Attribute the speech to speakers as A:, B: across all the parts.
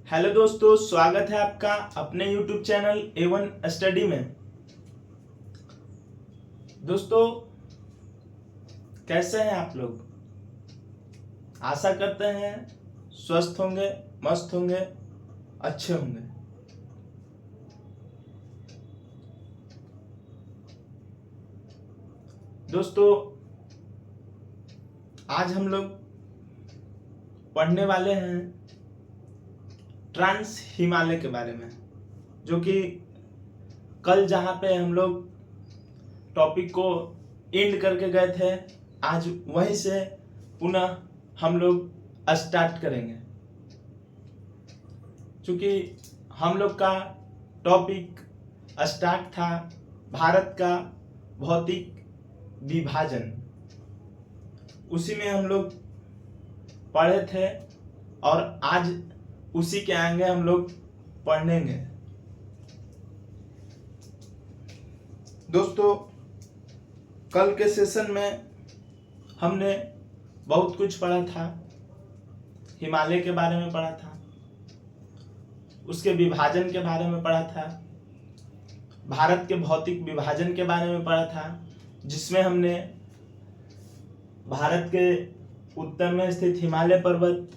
A: Hello दोस्तों, स्वागत है आपका अपने YouTube चैनल A1 स्टडी में। दोस्तों, कैसे हैं आप लोग? आशा करते हैं स्वस्थ होंगे, मस्त होंगे, अच्छे होंगे। दोस्तों, आज हम लोग पढ़ने वाले हैं ट्रांस हिमालय के बारे में, जो कि कल जहाँ पे हम लोग टॉपिक को एंड करके गए थे, आज वहीं से पुनः हम लोग स्टार्ट करेंगे। क्योंकि हम लोग का टॉपिक स्टार्ट था भारत का भौतिक विभाजन, उसी में हम लोग पढ़े थे और आज उसी के आगे हम लोग पढ़ेंगे। दोस्तों, कल के सेशन में हमने बहुत कुछ पढ़ा था, हिमालय के बारे में पढ़ा था, उसके विभाजन के बारे में पढ़ा था, भारत के भौतिक विभाजन के बारे में पढ़ा था, जिसमें हमने भारत के उत्तर में स्थित हिमालय पर्वत,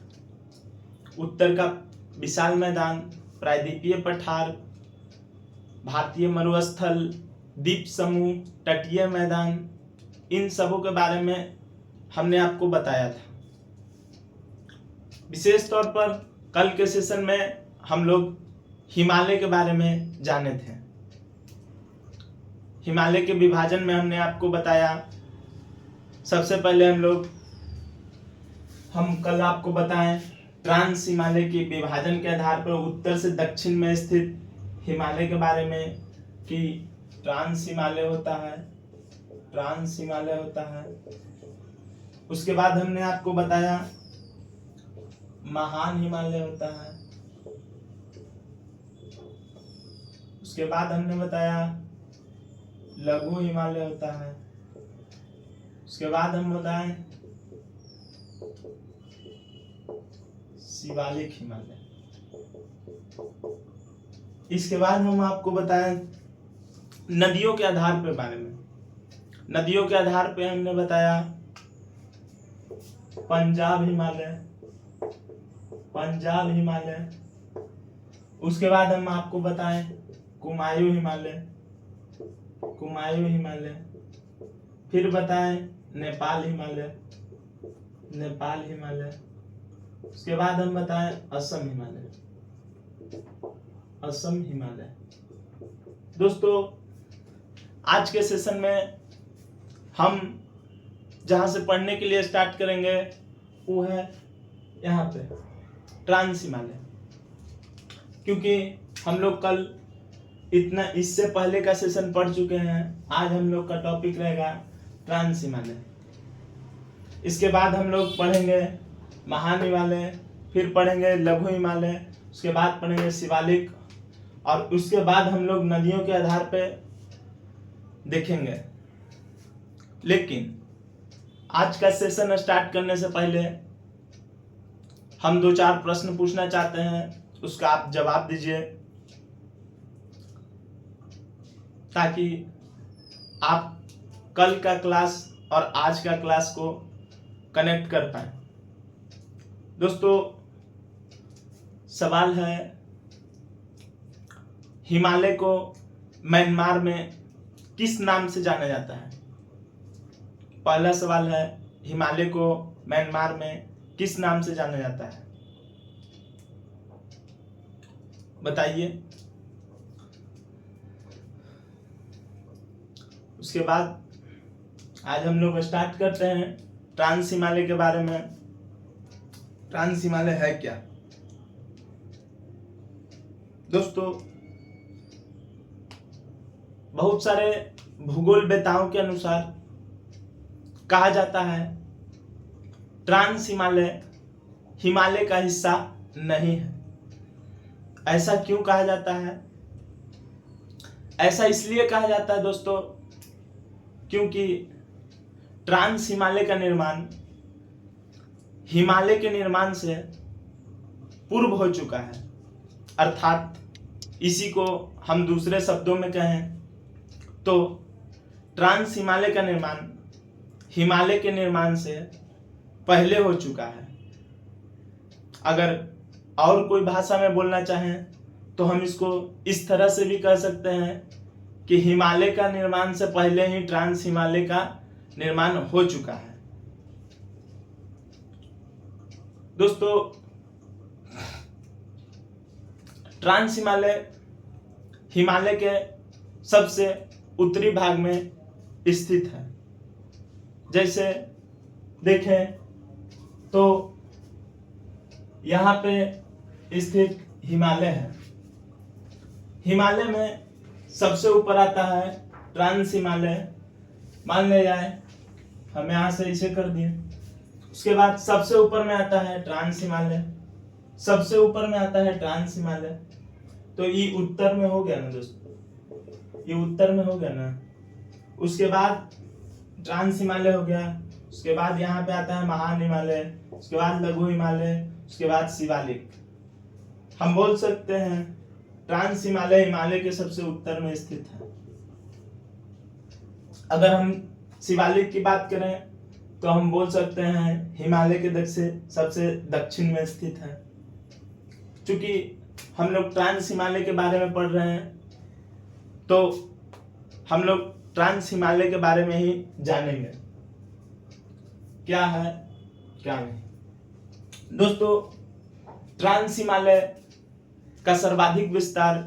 A: उत्तर का विशाल मैदान, प्रायद्वीपीय पठार, भारतीय मरुस्थल, द्वीप समूह, तटीय मैदान, इन सबों के बारे में हमने आपको बताया था। विशेष तौर पर कल के सेशन में हम लोग हिमालय के बारे में जाने थे। हिमालय के विभाजन में हमने आपको बताया, सबसे पहले हम कल आपको बताएं ट्रांस हिमालय के विभाजन के आधार पर उत्तर से दक्षिण में स्थित हिमालय के बारे में, कि ट्रांस हिमालय होता है। उसके बाद हमने आपको बताया महान हिमालय होता है। उसके बाद हमने बताया लघु हिमालय होता है। उसके बाद हम बताएं शिवालिक हिमालय। इसके बाद हम आपको बताएं नदियों के आधार पे बारे में। नदियों के आधार पे हमने बताया पंजाब हिमालय। उसके बाद हम आपको बताएं कुमायूं हिमालय। फिर बताएं नेपाल हिमालय। उसके बाद हम बताएं असम हिमालय। दोस्तों, आज के सेशन में हम जहां से पढ़ने के लिए स्टार्ट करेंगे वो है यहाँ पे ट्रांस हिमालय, क्योंकि हम लोग कल इतना इससे पहले का सेशन पढ़ चुके हैं। आज हम लोग का टॉपिक रहेगा ट्रांस हिमालय। इसके बाद हम लोग पढ़ेंगे महान हिमालय, फिर पढ़ेंगे लघु हिमालय, उसके बाद पढ़ेंगे शिवालिक, और उसके बाद हम लोग नदियों के आधार पे देखेंगे। लेकिन आज का सेशन स्टार्ट करने से पहले हम 2-4 प्रश्न पूछना चाहते हैं, उसका आप जवाब दीजिए, ताकि आप कल का क्लास और आज का क्लास को कनेक्ट कर पाए। दोस्तों, सवाल है हिमालय को म्यांमार में किस नाम से जाना जाता है? पहला सवाल है हिमालय को म्यांमार में किस नाम से जाना जाता है? बताइए। उसके बाद आज हम लोग स्टार्ट करते हैं ट्रांस हिमालय के बारे में। ट्रांस हिमालय है क्या? दोस्तों, बहुत सारे भूगोल वेताओं के अनुसार कहा जाता है ट्रांस हिमालय का हिस्सा नहीं है। ऐसा क्यों कहा जाता है? ऐसा इसलिए कहा जाता है दोस्तों, क्योंकि ट्रांस हिमालय का निर्माण हिमालय के निर्माण से पूर्व हो चुका है। अर्थात इसी को हम दूसरे शब्दों में कहें तो ट्रांस हिमालय का निर्माण हिमालय के निर्माण से पहले हो चुका है। अगर और कोई भाषा में बोलना चाहें तो हम इसको इस तरह से भी कह सकते हैं कि हिमालय का निर्माण से पहले ही ट्रांस हिमालय का निर्माण हो चुका है। दोस्तों, ट्रांस हिमालय हिमालय के सबसे उत्तरी भाग में स्थित है। जैसे देखें तो यहाँ पे स्थित हिमालय है। हिमालय में सबसे ऊपर आता है ट्रांस हिमालय। मान लिया जाए हम यहाँ से इसे कर दिए। उसके बाद सबसे ऊपर में आता है ट्रांस हिमालय, सबसे ऊपर में आता है ट्रांस हिमालय। तो ये उत्तर में हो गया ना दोस्तों, ये उत्तर में हो गया ना। उसके बाद ट्रांस हिमालय हो गया। उसके बाद यहाँ पे आता है महान हिमालय, उसके बाद लघु हिमालय, उसके बाद शिवालिक। हम बोल सकते हैं ट्रांस हिमालय हिमालय के सबसे उत्तर में स्थित है। अगर हम शिवालिक की बात करें तो हम बोल सकते हैं हिमालय के सबसे दक्षिण में स्थित है। चूंकि हम लोग ट्रांस हिमालय के बारे में पढ़ रहे हैं तो हम लोग ट्रांस हिमालय के बारे में ही जानेंगे क्या है क्या नहीं। दोस्तों, ट्रांस हिमालय का सर्वाधिक विस्तार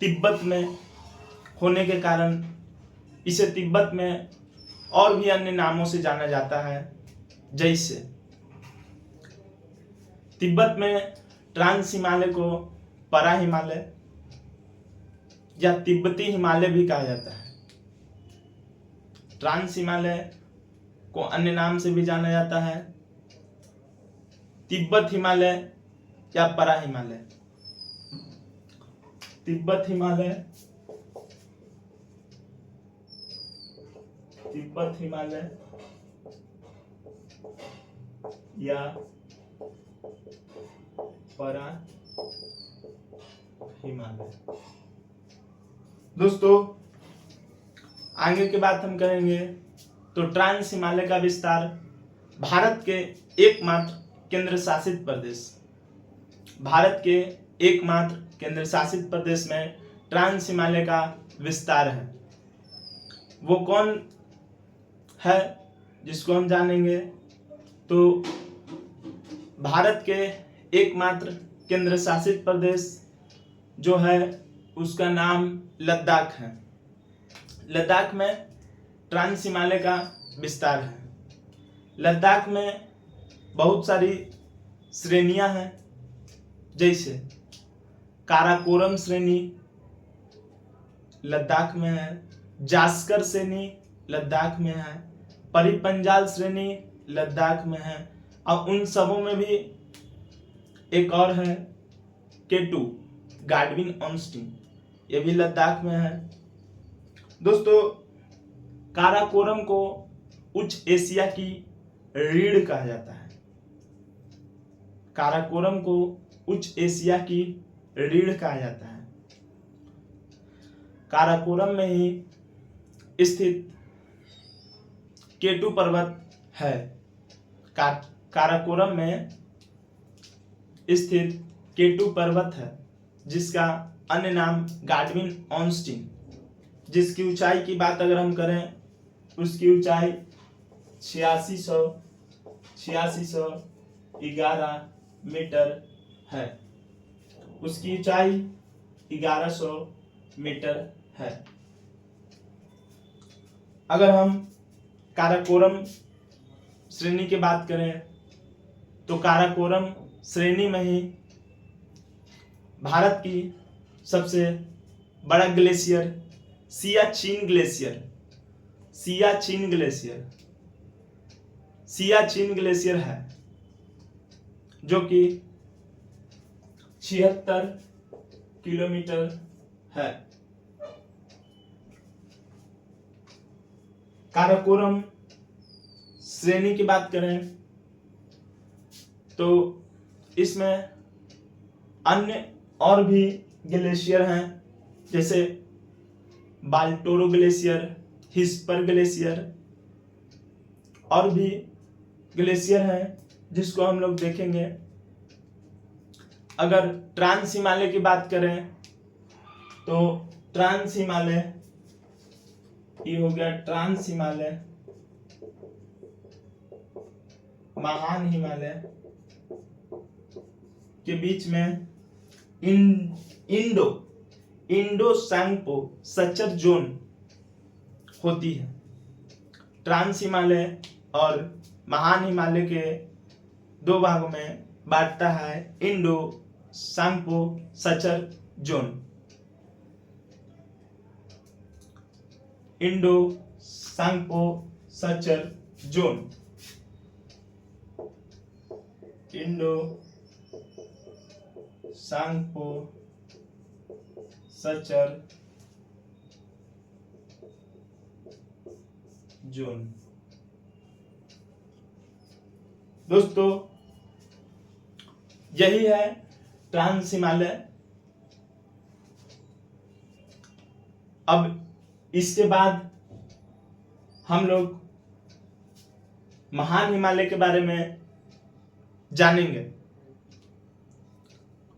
A: तिब्बत में होने के कारण इसे तिब्बत में और भी अन्य नामों से जाना जाता है। जैसे तिब्बत में ट्रांस हिमालय को परा हिमालय या तिब्बती हिमालय भी कहा जाता है। ट्रांस हिमालय को अन्य नाम से भी जाना जाता है तिब्बत हिमालय या परा हिमालय। तिब्बत हिमालय, तिब्बत हिमालय या परा हिमालय। दोस्तों, आगे की बात हम करेंगे तो ट्रांस हिमालय का विस्तार भारत के एकमात्र केंद्र शासित प्रदेश, भारत के एकमात्र केंद्र शासित प्रदेश में ट्रांस हिमालय का विस्तार है। वो कौन है जिसको हम जानेंगे तो भारत के एकमात्र केंद्र शासित प्रदेश जो है उसका नाम लद्दाख है। लद्दाख में ट्रांस हिमालय का विस्तार है। लद्दाख में बहुत सारी श्रेणियां हैं। जैसे काराकोरम श्रेणी लद्दाख में है, जास्कर श्रेणी लद्दाख में है, परिपंजाल श्रेणी लद्दाख में है, और उन सबों में भी एक और है केटू गाडविन ऑन्स्टीन, ये भी लद्दाख में है। दोस्तों, काराकोरम को उच्च एशिया की रीढ़ कहा जाता है। काराकोरम को उच्च एशिया की रीढ़ कहा जाता है। काराकोरम में ही स्थित केटू पर्वत है। काराकोरम में स्थित केटू पर्वत है जिसका अन्य नाम गाडविन ऑन्स्टीन, जिसकी ऊंचाई की बात अगर हम करें उसकी ऊंचाई 8611 मीटर है। उसकी ऊंचाई 1100 मीटर है। अगर हम काराकोरम श्रेणी की बात करें तो काराकोरम श्रेणी में ही भारत की सबसे बड़ा ग्लेशियर सियाचिन ग्लेशियर है, जो कि 76 किलोमीटर है। काराकोरम श्रेणी की बात करें तो इसमें अन्य और भी ग्लेशियर हैं, जैसे बाल्टोरो ग्लेशियर, हिस्पर ग्लेशियर, और भी ग्लेशियर हैं जिसको हम लोग देखेंगे। अगर ट्रांस हिमालय की बात करें तो ट्रांस हिमालय, ये हो गया ट्रांस हिमालय, महान हिमालय के बीच में इंडो सांगपो सचर जोन होती है। ट्रांस हिमालय और महान हिमालय के दो भागों में बांटता है Indo Tsangpo suture zone. Indo Tsangpo suture zone, Indo Tsangpo suture zone. दोस्तों यही है ट्रांस हिमालय। अब इसके बाद हम लोग महान हिमालय के बारे में जानेंगे,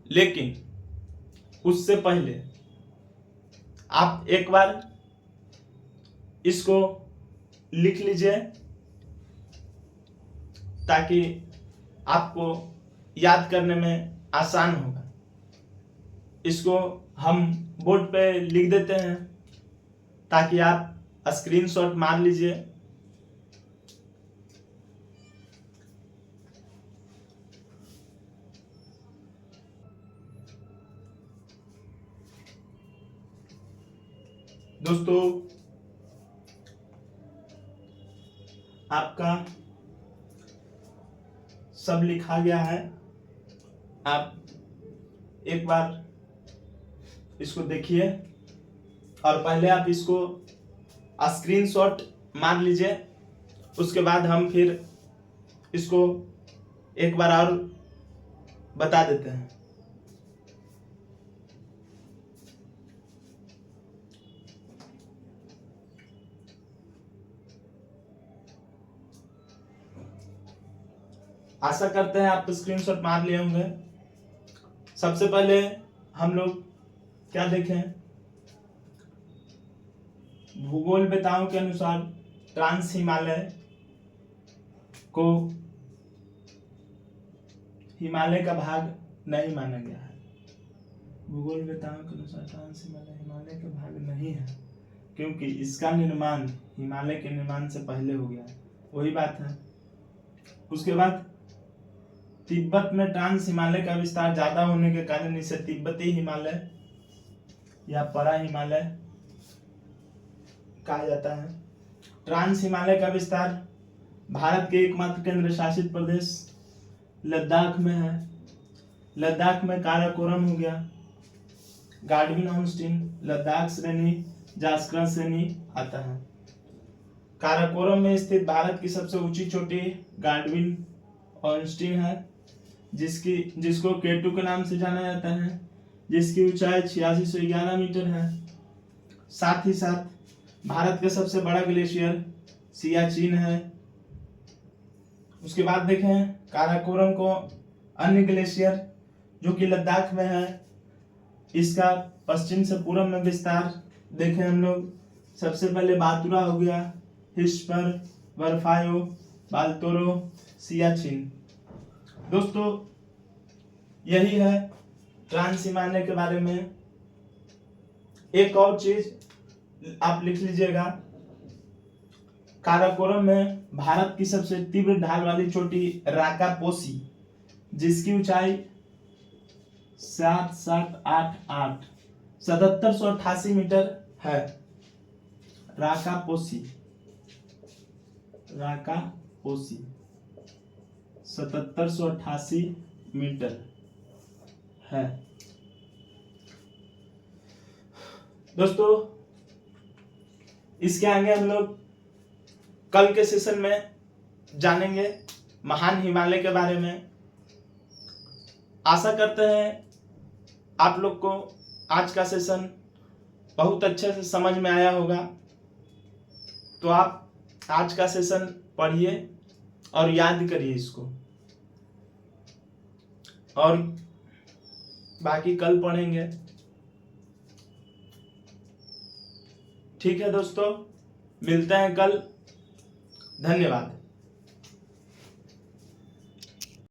A: लेकिन उससे पहले आप एक बार इसको लिख लीजिए ताकि आपको याद करने में आसान होगा। इसको हम बोर्ड पे लिख देते हैं ताकि आप स्क्रीनशॉट मार लीजिए। दोस्तों आपका सब लिखा गया है, आप एक बार इसको देखिए और पहले आप इसको स्क्रीनशॉट मार लीजिए। उसके बाद हम फिर इसको एक बार और बता देते हैं। आशा करते हैं आप स्क्रीनशॉट मार लिए होंगे। सबसे पहले हम लोग क्या देखें, भूगोलवेताओं के अनुसार ट्रांस हिमालय को हिमालय का भाग नहीं माना गया है। भूगोलवेताओं के अनुसार ट्रांस हिमालय हिमालय का भाग नहीं है, क्योंकि इसका निर्माण हिमालय के निर्माण से पहले हो गया। वही बात है। उसके बाद तिब्बत में ट्रांस हिमालय का विस्तार ज्यादा होने के कारण इसे तिब्बती हिमालय या परा हिमालय कहा जाता है। ट्रांस हिमालय का विस्तार भारत के एकमात्र केंद्र शासित प्रदेश लद्दाख में है। लद्दाख में काराकोरम हो गया, गार्डविन ऑस्टिन, लद्दाख श्रेणी, जास्करन श्रेणी आता है। काराकोरम में स्थित भारत की सबसे ऊंची चोटी गार्डविन ऑस्टिन है, जिसको केटू के नाम से जाना जाता है, जिसकी ऊंचाई 8611 मीटर है। साथ ही साथ भारत का सबसे बड़ा ग्लेशियर सियाचिन है। उसके बाद देखें काराकोरम को अन्य ग्लेशियर जो कि लद्दाख में है, इसका पश्चिम से पूर्व में विस्तार देखें हम लोग। सबसे पहले बातुरा हो गया, हिस्पर, बर्फायो, बाल्टोरो, सियाचिन। दोस्तों यही है ट्रांस हिमालय के बारे में। एक और चीज आप लिख लीजिएगा, काराकोरम में भारत की सबसे तीव्र ढाल वाली चोटी राकापोसी, जिसकी ऊंचाई 7788 मीटर है। राकापोसी 7788 मीटर है। दोस्तों इसके आगे हम लोग कल के सेशन में जानेंगे महान हिमालय के बारे में। आशा करते हैं आप लोग को आज का सेशन बहुत अच्छे से समझ में आया होगा। तो आप आज का सेशन पढ़िए और याद करिए इसको, और बाकी कल पढ़ेंगे। ठीक है दोस्तों, मिलते हैं कल। धन्यवाद।